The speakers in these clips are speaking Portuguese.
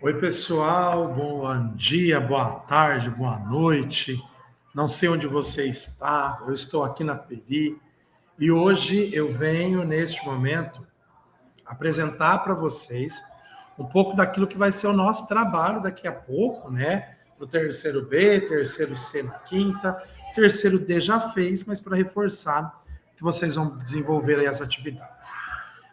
Oi, pessoal, bom dia, boa tarde, boa noite. Não sei onde você está, eu estou aqui na Peri e hoje eu venho, neste momento, apresentar para vocês um pouco daquilo que vai ser o nosso trabalho daqui a pouco, né? No terceiro B, terceiro C na quinta, terceiro D já fez, mas para reforçar que vocês vão desenvolver aí as atividades.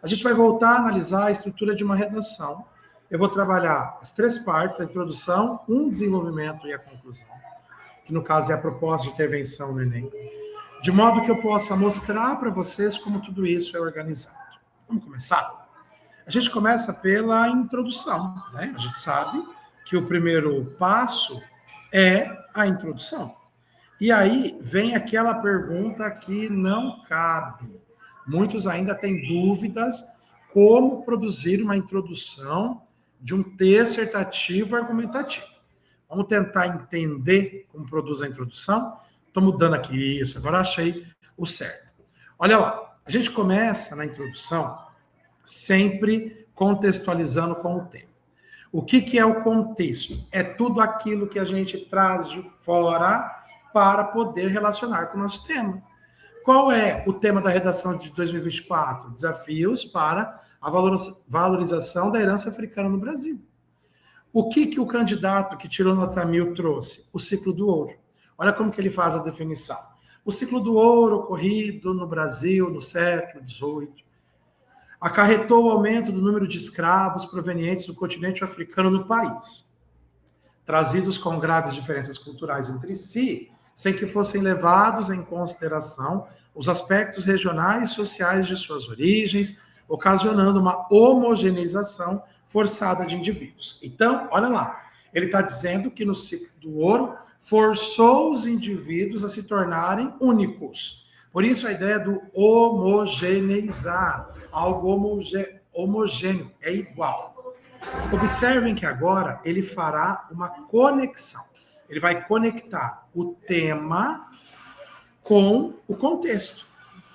A gente vai voltar a analisar a estrutura de uma redação. Eu vou trabalhar as três partes, a introdução, desenvolvimento e a conclusão, que no caso é a proposta de intervenção no Enem, de modo que eu possa mostrar para vocês como tudo isso é organizado. Vamos começar? A gente começa pela introdução, né? A gente sabe que o primeiro passo é a introdução. E aí vem aquela pergunta que não cabe. Muitos ainda têm dúvidas como produzir uma introdução de um texto dissertativo argumentativo. Vamos tentar entender como produz a introdução? Estou mudando aqui isso, agora achei o certo. Olha lá, a gente começa na introdução sempre contextualizando com o tema. O que é o contexto? É tudo aquilo que a gente traz de fora para poder relacionar com o nosso tema. Qual é o tema da redação de 2024? Desafios para a valorização da herança africana no Brasil. O que o candidato que tirou nota 1000 trouxe? O ciclo do ouro. Olha como que ele faz a definição. O ciclo do ouro ocorrido no Brasil no século XVIII acarretou o aumento do número de escravos provenientes do continente africano no país, trazidos com graves diferenças culturais entre si, sem que fossem levados em consideração os aspectos regionais e sociais de suas origens, ocasionando uma homogeneização forçada de indivíduos. Então, olha lá, ele está dizendo que no ciclo do ouro forçou os indivíduos a se tornarem únicos. Por isso a ideia do homogeneizar, algo homogêneo, é igual. Observem que agora ele fará uma conexão. Ele vai conectar o tema com o contexto.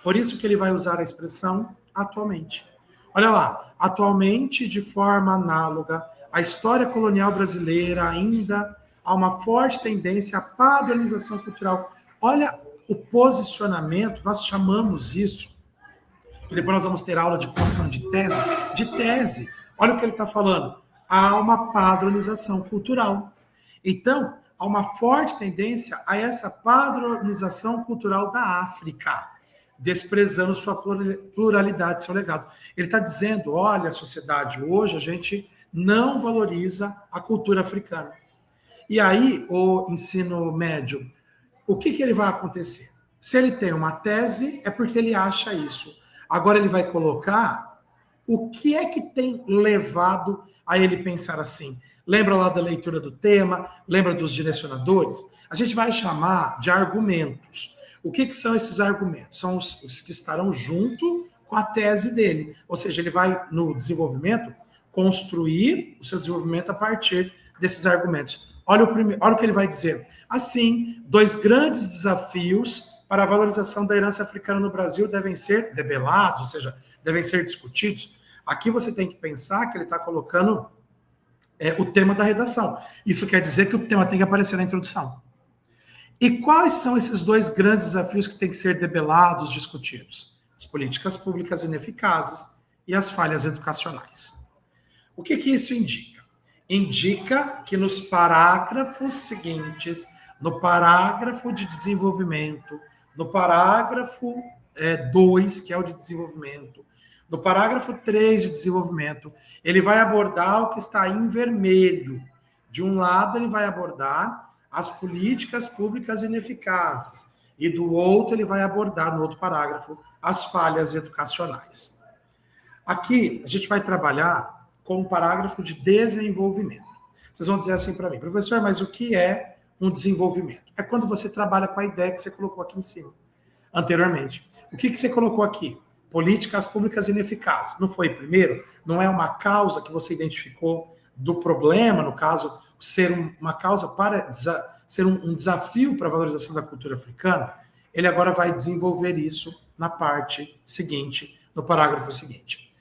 Por isso que ele vai usar a expressão atualmente. Olha lá, atualmente, de forma análoga, a história colonial brasileira ainda há uma forte tendência à padronização cultural. Olha o posicionamento, nós chamamos isso, e depois nós vamos ter aula de construção de tese. Olha o que ele está falando. Há uma padronização cultural. Então, há uma forte tendência a essa padronização cultural da África, desprezando sua pluralidade, seu legado. Ele está dizendo, olha, a sociedade hoje, a gente não valoriza a cultura africana. E aí, o ensino médio, o que ele vai acontecer? Se ele tem uma tese, é porque ele acha isso. Agora ele vai colocar o que é que tem levado a ele pensar assim. Lembra lá da leitura do tema? Lembra dos direcionadores? A gente vai chamar de argumentos. O que são esses argumentos? São os que estarão junto com a tese dele. Ou seja, ele vai, no desenvolvimento, construir o seu desenvolvimento a partir desses argumentos. Olha o que ele vai dizer. Assim, dois grandes desafios para a valorização da herança africana no Brasil devem ser debelados, ou seja, devem ser discutidos. Aqui você tem que pensar que ele está colocando o tema da redação. Isso quer dizer que o tema tem que aparecer na introdução. E quais são esses dois grandes desafios que têm que ser debelados, discutidos? As políticas públicas ineficazes e as falhas educacionais. O que isso indica? Indica que nos parágrafos seguintes, no parágrafo de desenvolvimento, no parágrafo 2, que é o de desenvolvimento, no parágrafo 3 de desenvolvimento, ele vai abordar o que está em vermelho. De um lado, ele vai abordar as políticas públicas ineficazes, e do outro, ele vai abordar, no outro parágrafo, as falhas educacionais. Aqui, a gente vai trabalhar com um parágrafo de desenvolvimento. Vocês vão dizer assim para mim, professor, mas o que é um desenvolvimento? É quando você trabalha com a ideia que você colocou aqui em cima, anteriormente. O que você colocou aqui? Políticas públicas ineficazes. Não foi primeiro? Não é uma causa que você identificou do problema, no caso, ser uma causa para ser um desafio para a valorização da cultura africana? Ele agora vai desenvolver isso na parte seguinte, no parágrafo seguinte.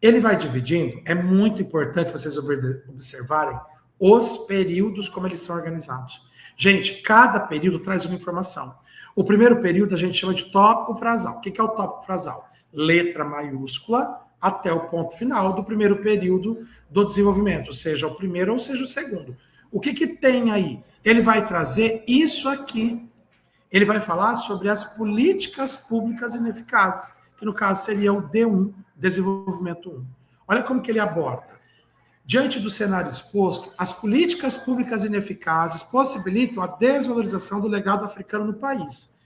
Ele vai dividindo, é muito importante vocês observarem os períodos como eles são organizados. Gente, cada período traz uma informação. O primeiro período a gente chama de tópico frasal. O que é o tópico frasal? Letra maiúscula até o ponto final do primeiro período do desenvolvimento, seja o primeiro ou seja o segundo. O que tem aí? Ele vai trazer isso aqui. Ele vai falar sobre as políticas públicas ineficazes, que no caso seria o D1, desenvolvimento 1. Olha como que ele aborda. Diante do cenário exposto, as políticas públicas ineficazes possibilitam a desvalorização do legado africano no país.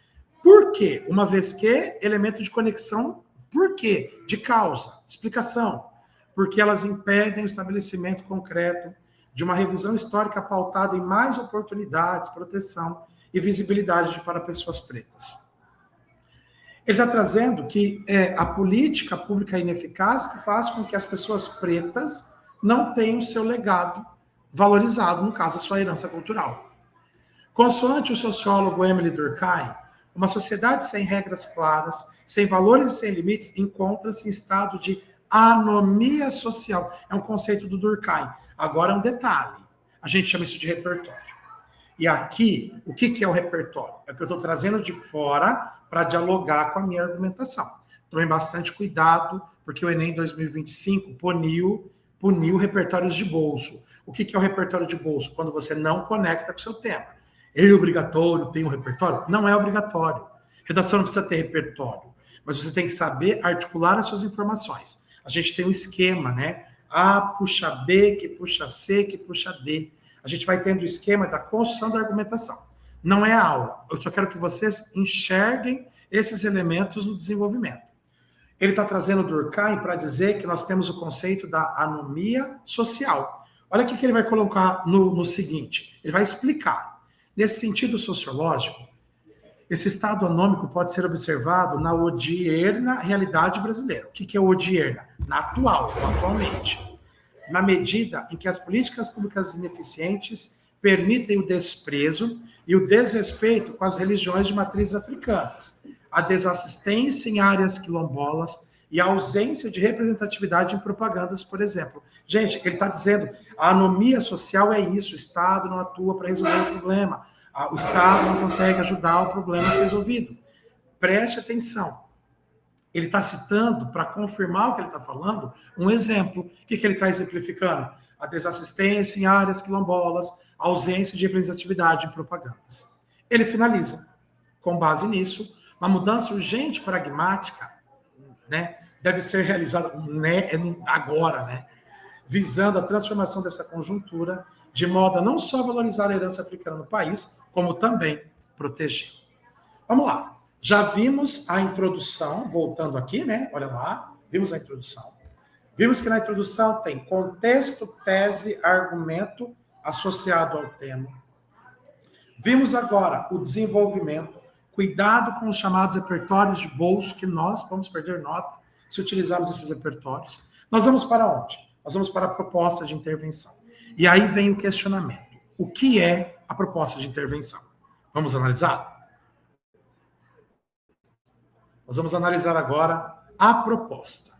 Por quê? Uma vez que elemento de conexão, por quê? De causa, explicação. Porque elas impedem o estabelecimento concreto de uma revisão histórica pautada em mais oportunidades, proteção e visibilidade para pessoas pretas. Ele está trazendo que é a política pública ineficaz que faz com que as pessoas pretas não tenham o seu legado valorizado, no caso, a sua herança cultural. Consoante o sociólogo Emile Durkheim, uma sociedade sem regras claras, sem valores e sem limites, encontra-se em estado de anomia social. É um conceito do Durkheim. Agora, um detalhe. A gente chama isso de repertório. E aqui, o que é o repertório? É o que eu estou trazendo de fora para dialogar com a minha argumentação. Tomem bastante cuidado, porque o Enem 2025 puniu repertórios de bolso. O que é o repertório de bolso? Quando você não conecta com o seu tema. É obrigatório ter um repertório? Não é obrigatório. Redação não precisa ter repertório, mas você tem que saber articular as suas informações. A gente tem um esquema, né? A puxa B, que puxa C, que puxa D. A gente vai tendo o esquema da construção da argumentação. Não é aula. Eu só quero que vocês enxerguem esses elementos no desenvolvimento. Ele está trazendo o Durkheim para dizer que nós temos o conceito da anomia social. Olha o que ele vai colocar no seguinte. Ele vai explicar. Nesse sentido sociológico, esse estado anômico pode ser observado na odierna realidade brasileira. O que é odierna? Na atual, atualmente. Na medida em que as políticas públicas ineficientes permitem o desprezo e o desrespeito com as religiões de matrizes africanas, a desassistência em áreas quilombolas e a ausência de representatividade em propagandas, por exemplo. Gente, ele está dizendo, a anomia social é isso, o Estado não atua para resolver o problema, o Estado não consegue ajudar o problema a ser resolvido. Preste atenção. Ele está citando, para confirmar o que ele está falando, um exemplo. O que ele está exemplificando? A desassistência em áreas quilombolas, a ausência de representatividade em propagandas. Ele finaliza, com base nisso, uma mudança urgente pragmática, né, deve ser realizada agora, né, visando a transformação dessa conjuntura, de modo a não só valorizar a herança africana no país, como também proteger. Vamos lá. Já vimos a introdução, voltando aqui, né? Olha lá, vimos a introdução. Vimos que na introdução tem contexto, tese, argumento associado ao tema. Vimos agora o desenvolvimento, cuidado com os chamados repertórios de bolso, que nós vamos perder nota se utilizarmos esses repertórios. Nós vamos para onde? Nós vamos para a proposta de intervenção. E aí vem o questionamento. O que é a proposta de intervenção? Vamos analisar? Nós vamos analisar agora a proposta.